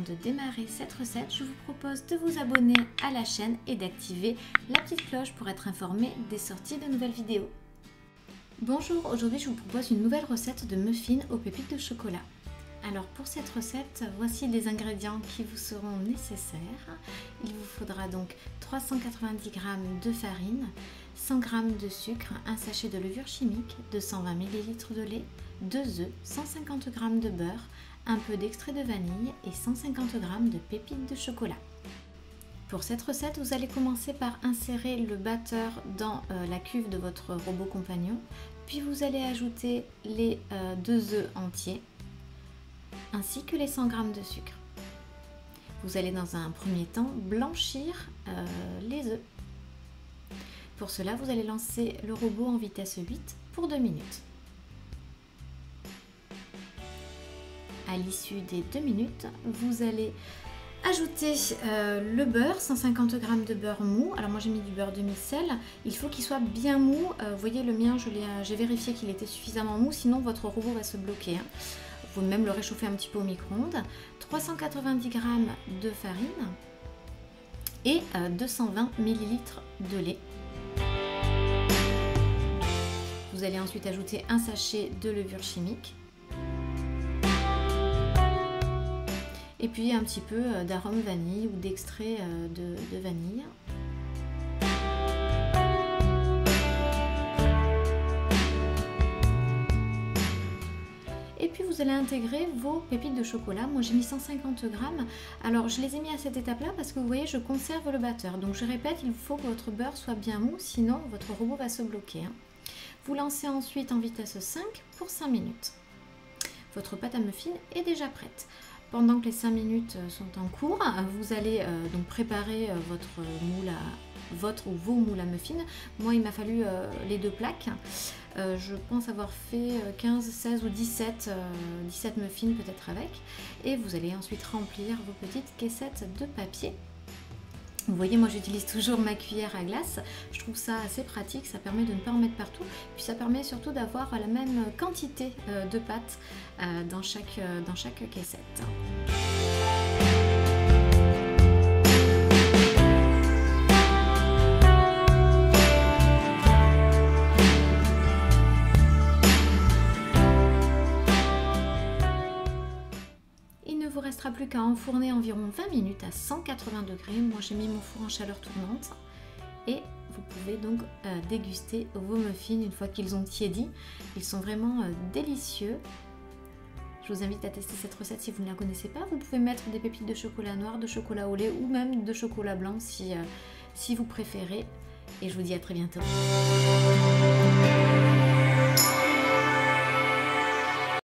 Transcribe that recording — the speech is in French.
de démarrer cette recette, je vous propose de vous abonner à la chaîne et d'activer la petite cloche pour être informé des sorties de nouvelles vidéos. Bonjour, aujourd'hui je vous propose une nouvelle recette de muffins aux pépites de chocolat. Alors pour cette recette, voici les ingrédients qui vous seront nécessaires. Il vous faudra donc 390 g de farine, 100 g de sucre, un sachet de levure chimique, 220 ml de lait, 2 œufs, 150 g de beurre, un peu d'extrait de vanille et 150 g de pépites de chocolat. Pour cette recette, vous allez commencer par insérer le batteur dans la cuve de votre robot compagnon, puis vous allez ajouter les 2 œufs entiers, ainsi que les 100 g de sucre. Vous allez dans un premier temps blanchir les œufs. Pour cela, vous allez lancer le robot en vitesse 8 pour 2 minutes. À l'issue des 2 minutes, vous allez ajouter le beurre, 150 g de beurre mou. Alors moi j'ai mis du beurre demi-sel, il faut qu'il soit bien mou. Vous voyez le mien, j'ai vérifié qu'il était suffisamment mou, sinon votre robot va se bloquer. Vous pouvez même le réchauffer un petit peu au micro-ondes. 390 g de farine et 220 ml de lait. Vous allez ensuite ajouter un sachet de levure chimique. Et puis un petit peu d'arôme vanille ou d'extrait de vanille. Et puis vous allez intégrer vos pépites de chocolat. Moi j'ai mis 150 g. Alors je les ai mis à cette étape-là parce que vous voyez, je conserve le batteur. Donc je répète, il faut que votre beurre soit bien mou, sinon votre robot va se bloquer. Vous lancez ensuite en vitesse 5 pour 5 minutes. Votre pâte à muffins est déjà prête. Pendant que les 5 minutes sont en cours, vous allez donc préparer vos moules à muffins. Moi, il m'a fallu les 2 plaques. Je pense avoir fait 15, 16 ou 17 muffins peut-être avec. Et vous allez ensuite remplir vos petites caissettes de papier. Vous voyez, moi j'utilise toujours ma cuillère à glace, je trouve ça assez pratique, ça permet de ne pas en mettre partout, puis ça permet surtout d'avoir la même quantité de pâte dans chaque caissette. Il ne vous restera plus qu'à enfourner environ 20 minutes à 180 degrés. Moi j'ai mis mon four en chaleur tournante et vous pouvez donc déguster vos muffins une fois qu'ils ont tiédi. Ils sont vraiment délicieux. Je vous invite à tester cette recette si vous ne la connaissez pas. Vous pouvez mettre des pépites de chocolat noir, de chocolat au lait ou même de chocolat blanc si vous préférez. Et je vous dis à très bientôt.